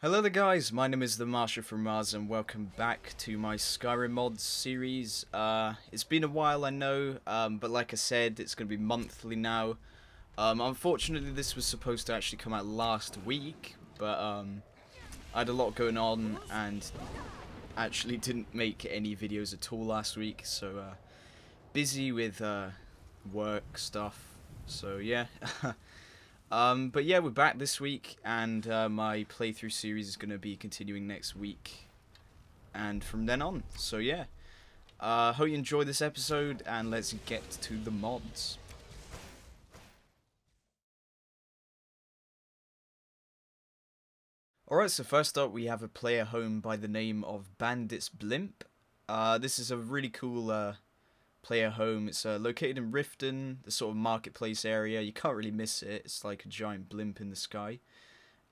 Hello there guys, my name is the Marsha from Mars and welcome back to my Skyrim mods series. It's been a while, I know, but like I said, it's going to be monthly now. Unfortunately this was supposed to actually come out last week, but I had a lot going on and actually didn't make any videos at all last week, so busy with work stuff, so yeah. But yeah, we're back this week, and my playthrough series is going to be continuing next week, and from then on. So yeah, hope you enjoy this episode, and let's get to the mods. Alright, so first up we have a player home by the name of Bandits Blimp. This is a really cool player home. It's located in Riften, the sort of marketplace area. You can't really miss it. It's like a giant blimp in the sky.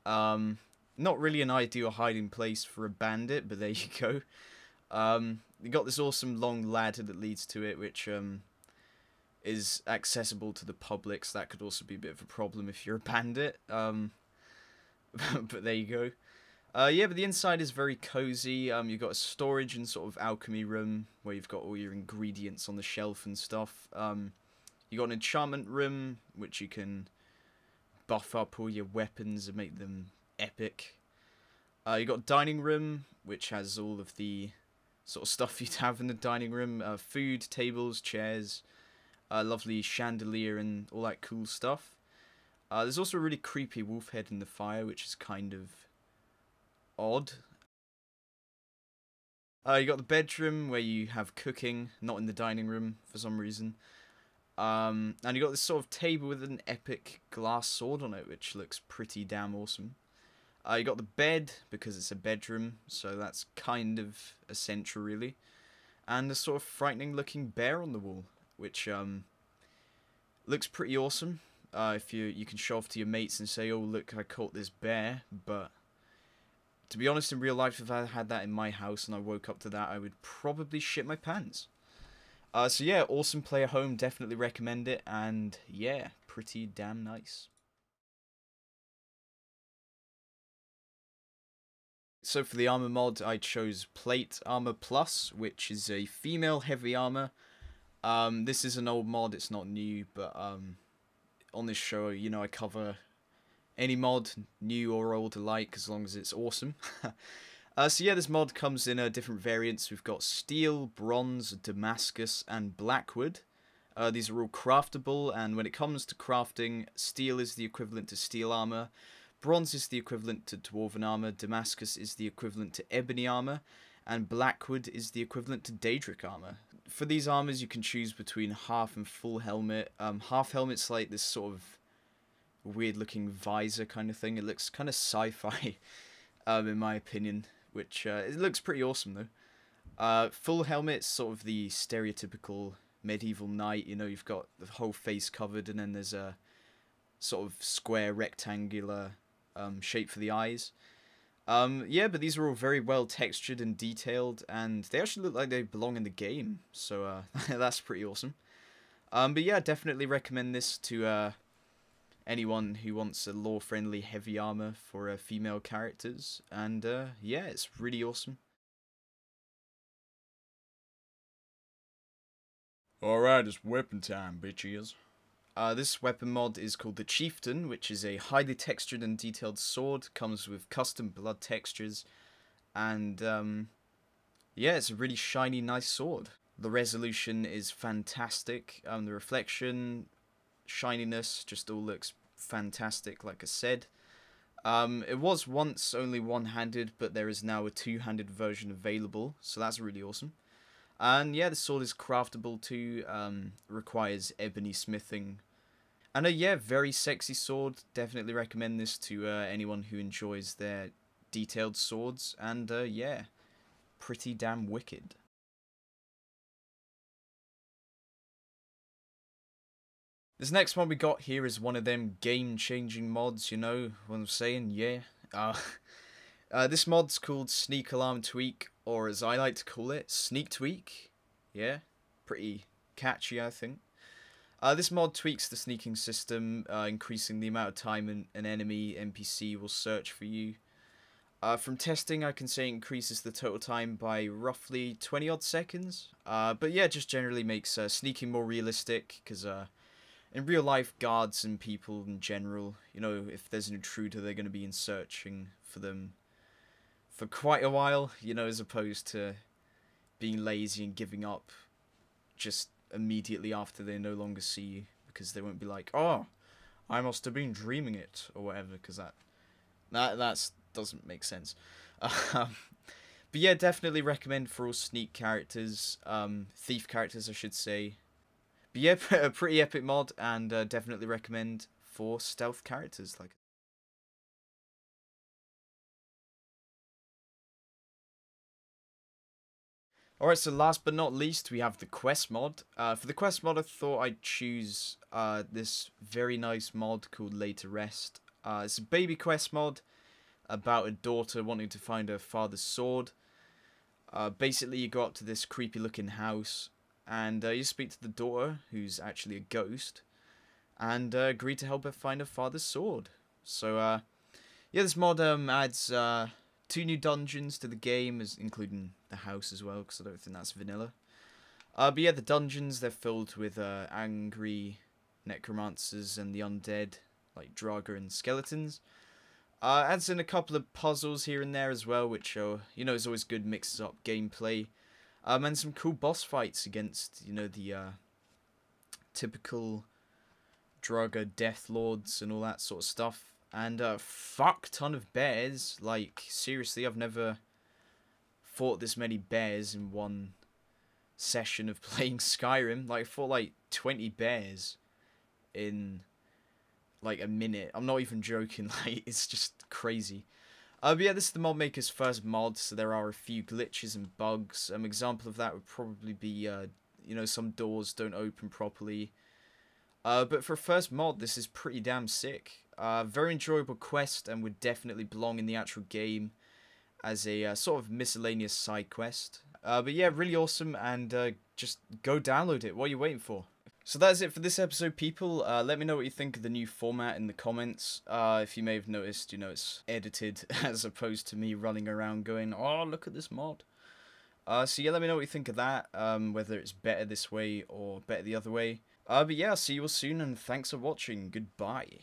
Not really an ideal hiding place for a bandit, but there you go. You got this awesome long ladder that leads to it, which is accessible to the public, so that could also be a bit of a problem if you're a bandit. But there you go. Yeah, but the inside is very cozy. You've got a storage and sort of alchemy room where you've got all your ingredients on the shelf and stuff. You got an enchantment room which you can buff up all your weapons and make them epic. You got a dining room which has all of the sort of stuff you'd have in the dining room: food, tables, chairs, lovely chandelier, and all that cool stuff. There's also a really creepy wolf head in the fire, which is kind of odd. You got the bedroom where you have cooking, not in the dining room for some reason. And you got this sort of table with an epic glass sword on it, which looks pretty damn awesome. You got the bed, because it's a bedroom, so that's kind of essential really. And a sort of frightening looking bear on the wall, which looks pretty awesome. If you can show off to your mates and say, oh look, I caught this bear, but to be honest, in real life, if I had that in my house and I woke up to that, I would probably shit my pants. So yeah, awesome player home, definitely recommend it, and yeah, pretty damn nice. So for the armor mod, I chose Plate Armor Plus, which is a female heavy armor. This is an old mod, it's not new, but on this show, you know, I cover any mod, new or old alike, as long as it's awesome. So yeah, this mod comes in different variants. We've got steel, bronze, Damascus, and blackwood. These are all craftable, and when it comes to crafting, steel is the equivalent to steel armor, bronze is the equivalent to dwarven armor, Damascus is the equivalent to ebony armor, and blackwood is the equivalent to daedric armor. For these armors, you can choose between half and full helmet. Half helmet's like this sort of weird looking visor kind of thing. It looks kind of sci-fi in my opinion, which it looks pretty awesome though. Full helmet's sort of the stereotypical medieval knight, you know, you've got the whole face covered and then there's a sort of square rectangular shape for the eyes. Yeah, but these are all very well textured and detailed, and they actually look like they belong in the game, so that's pretty awesome. But yeah, definitely recommend this to anyone who wants a lore-friendly heavy armor for female characters, and yeah, it's really awesome. Alright, it's weapon time, bitches. This weapon mod is called the Chieftain, which is a highly textured and detailed sword, comes with custom blood textures, and yeah, it's a really shiny, nice sword. The resolution is fantastic, the reflection, shininess, just all looks fantastic, like I said. It was once only one-handed, but there is now a two-handed version available, so that's really awesome. And yeah, the sword is craftable too, requires ebony smithing. And yeah, very sexy sword, definitely recommend this to anyone who enjoys their detailed swords, and yeah, pretty damn wicked. This next one we got here is one of them game-changing mods, you know what I'm saying, yeah. This mod's called Sneak Alarm Tweak, or as I like to call it, Sneak Tweak. Yeah, pretty catchy, I think. This mod tweaks the sneaking system, increasing the amount of time an enemy NPC will search for you. From testing, I can say it increases the total time by roughly 20 odd seconds. But yeah, just generally makes sneaking more realistic, because in real life, guards and people in general, you know, if there's an intruder, they're going to be in searching for them for quite a while, you know, as opposed to being lazy and giving up just immediately after they no longer see you, because they won't be like, oh, I must have been dreaming it, or whatever, because that doesn't make sense. But yeah, definitely recommend for all sneak characters, thief characters, I should say. But yeah, a pretty epic mod, and definitely recommend for stealth characters. Like, alright, so last but not least, we have the quest mod. For the quest mod, I thought I'd choose this very nice mod called Lay to Rest. It's a baby quest mod about a daughter wanting to find her father's sword. Basically, you go up to this creepy looking house, and you speak to the daughter, who's actually a ghost, and agree to help her find her father's sword. So, yeah, this mod adds 2 new dungeons to the game, including the house as well, because I don't think that's vanilla. But yeah, the dungeons, they're filled with angry necromancers and the undead, like Draga and skeletons. Adds in a couple of puzzles here and there as well, which are, you know, is always good, mixes up gameplay. And some cool boss fights against, you know, the typical Draga Death Lords and all that sort of stuff. And a fuck ton of bears. Like, seriously, I've never fought this many bears in one session of playing Skyrim. Like, I fought like 20 bears in like a minute. I'm not even joking. Like, it's just crazy. But yeah, this is the mod maker's first mod, so there are a few glitches and bugs. An example of that would probably be, you know, some doors don't open properly. But for a first mod, this is pretty damn sick. Very enjoyable quest, and would definitely belong in the actual game as a sort of miscellaneous side quest. But yeah, really awesome, and just go download it. What are you waiting for? So that's it for this episode, people. Let me know what you think of the new format in the comments. If you may have noticed, you know, it's edited as opposed to me running around going, oh, look at this mod. So yeah, let me know what you think of that, whether it's better this way or better the other way. But yeah, I'll see you all soon, and thanks for watching. Goodbye.